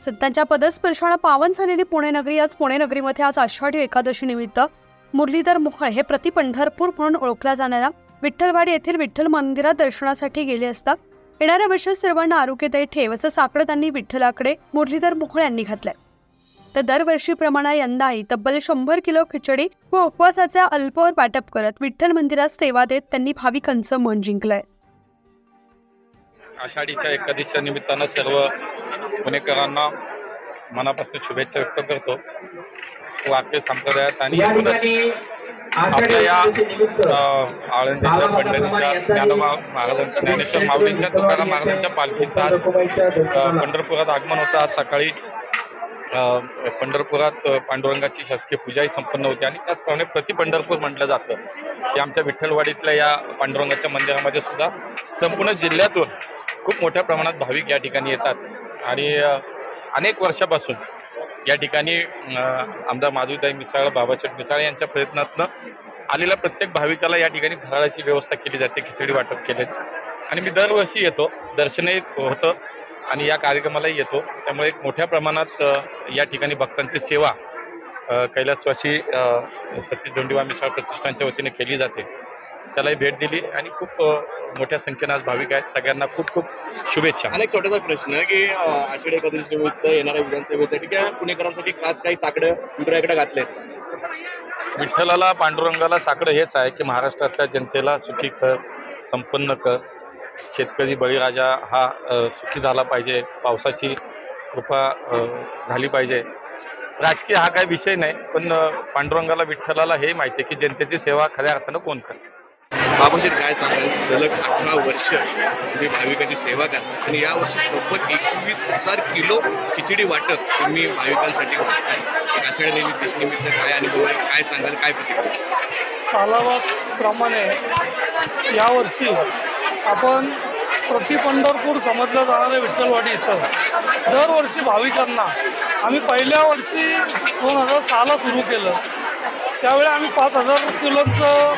संतांच्या पदस्पर्शाने पावन झालेली पुणे नगरी पुणे नगरीमध्ये आज आषाढी एकादशी निमित्त मुरलीधर मोहोळ हे प्रति पंढरपूर म्हणून ओळखला जाणारा विठ्ठलवाडी येथील विठ्ठल मंदिरात दर्शनासाठी गेले असता येणाऱ्या वर्षात सर्वांना आरोग्यदायी ठेव असं साकडं त्यांनी विठ्ठलाकडे मुरलीधर मोहोळ यांनी घातलंय। तर दरवर्षीप्रमाणे यंदाही तब्बल 100 किलो खिचडी व उपवासाचा अल्पवर वाटप करत विठ्ठल मंदिरात सेवा देत त्यांनी भाविकांचं मन जिंकलंय। आषाढीच्या एकादशीच्या निमित्तानं सर्व पुणेकरांना मनापासून शुभेच्छा व्यक्त करतो। वारकरी संप्रदायात आणि आपल्या या आळंदीच्या पंढरीच्या ज्ञानेश्वर माऊलींच्या तुकाराम महाराजांच्या पालखीचं आज पंढरपुरात आगमन होतं। आज सकाळी पंढरपुरात पांडुरंगाची शासकीय पूजाही संपन्न होती आणि त्याचप्रमाणे प्रति पंढरपूर म्हटलं जातं की आमच्या विठ्ठलवाडीतल्या या पांडुरंगाच्या मंदिरामध्ये सुद्धा संपूर्ण जिल्ह्यातून खूप मोठ्या प्रमाणात भाविक या ठिकाणी येतात आणि अनेक वर्षापासून या ठिकाणी आमदार माधुरीताई मिसाळ, बाबासाहेब मिसाळ यांच्या प्रयत्नातनं आलेल्या प्रत्येक भाविकाला या ठिकाणी फराळाची व्यवस्था केली जाते, खिचडी वाटप केले आणि मी दरवर्षी येतो, दर्शनही होतं आणि या कार्यक्रमालाही येतो। त्यामुळे एक मोठ्या प्रमाणात या ठिकाणी भक्तांची सेवा कैलासवासी सतीश धोंडीवा मिसाळ प्रतिष्ठानच्या वतीने केली जाते, त्यालाही भेट दिली आणि खूप मोठ्या संख्येने आज भाविक आहेत। सगळ्यांना खूप खूप शुभेच्छा। अनेक छोटासा प्रश्न की आषाढी एकादशी निमित्त येणाऱ्या विधानसभेसाठी किंवा पुणेकरांसाठी खास काही साकडं विठ्ठलाकडे घातले? विठ्ठलाला पांडुरंगाला साकडं हेच आहे की महाराष्ट्रातल्या जनतेला सुखी कर, संपन्न कर, शेतकरी बळीराजा हा सुखी झाला पाहिजे, पावसाची कृपा झाली पाहिजे। राजकीय हा काही विषय नाही, पण पांडुरंगाला विठ्ठलाला हे माहिती आहे की जनतेची सेवा खऱ्या अर्थानं कोण करते। बाबाजी काय सांगाल, सलग 18 वर्ष तुम्ही भाविकांची सेवा करता आणि यावर्षी तब्बल 21,000 किलो खिचडी वाटप तुम्ही भाविकांसाठी करताय। आषाढी निमित्त काय अनुभव आहे, काय सांगाल, काय प्रतिक्रिया? सालावाप्रमाणे यावर्षी आपण प्रति पंढरपूर समजलं जाणाऱ्या विठ्ठलवाडी इथं दरवर्षी भाविकांना आम्ही पहिल्या वर्षी 2006ला सुरू केलं, त्यावेळी आम्ही 5,000 किलोचं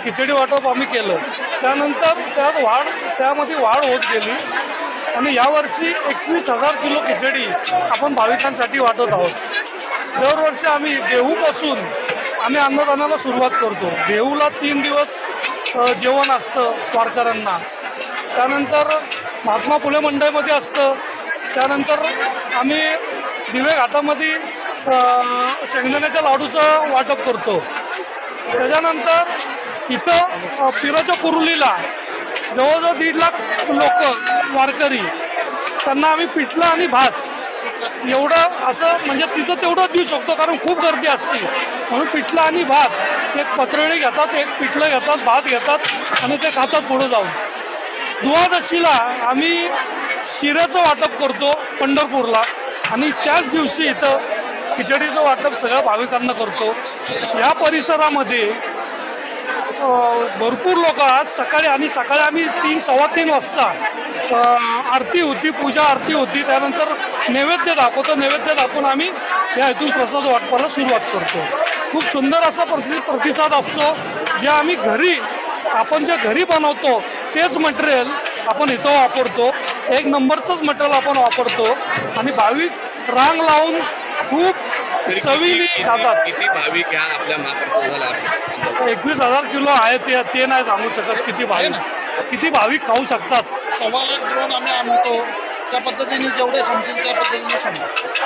खिचडी वाटप आम्ही केलं। त्यानंतर त्यामध्ये वाढ होत गेली आणि यावर्षी 21,000 किलो खिचडी आपण भाविकांसाठी वाटत आहोत। दरवर्षी आम्ही देहूपासून आम्ही अन्नदानाला सुरुवात करतो। देहूला 3 दिवस जेवण असतं वारकऱ्यांना, त्यानंतर महात्मा फुले मंडईमध्ये असतं, त्यानंतर आम्ही दिवे घाटामध्ये शेंगदाण्याच्या लाडूचं वाटप करतो। त्याच्यानंतर इथं पिराच्या कुरुलीला जवळजवळ 1.5 लाख लोक वारकरी, त्यांना आम्ही पिठलं आणि भात एवढं असं म्हणजे तिथं तेवढं देऊ शकतो कारण खूप गर्दी असते, म्हणून पिठलं आणि भात एक पत्रळी घेतात, एक पिठलं घेतात, भात घेतात आणि ते खातात पुढे जाऊन। द्वादशीला आम्ही शिऱ्याचं वाटप करतो पंढरपूरला आणि त्याच दिवशी इथं खिचडीचं वाटप सगळ्या भाविकांना करतो। या परिसरामध्ये भरपूर लोक आज सकाळी आम्ही 3-3:15 वाजता आरती होती, पूजा आरती होती, त्यानंतर नैवेद्य दाखवतो, नैवेद्य दाखवून आम्ही या इथून प्रसाद वाटपाला सुरुवात करतो। खूप सुंदर असा प्रतिसाद असतो। जे आम्ही आपण जे घरी बनवतो तेच मटेरियल आपण इथं वापरतो, 1 नंबरचंच मटेरियल आपण वापरतो आणि भाविक रांग लावून खूप चवीने खातात। किती भाविक ह्या आपल्या महाप्रसादाला 21,000 किलो आहे, ते नाही सांगू शकत किती भाविक खाऊ शकतात। 1.25 लाख द्रोण आम्ही आणतो, त्या पद्धतीने जेवढे संपतील त्या पद्धतीने संपतो।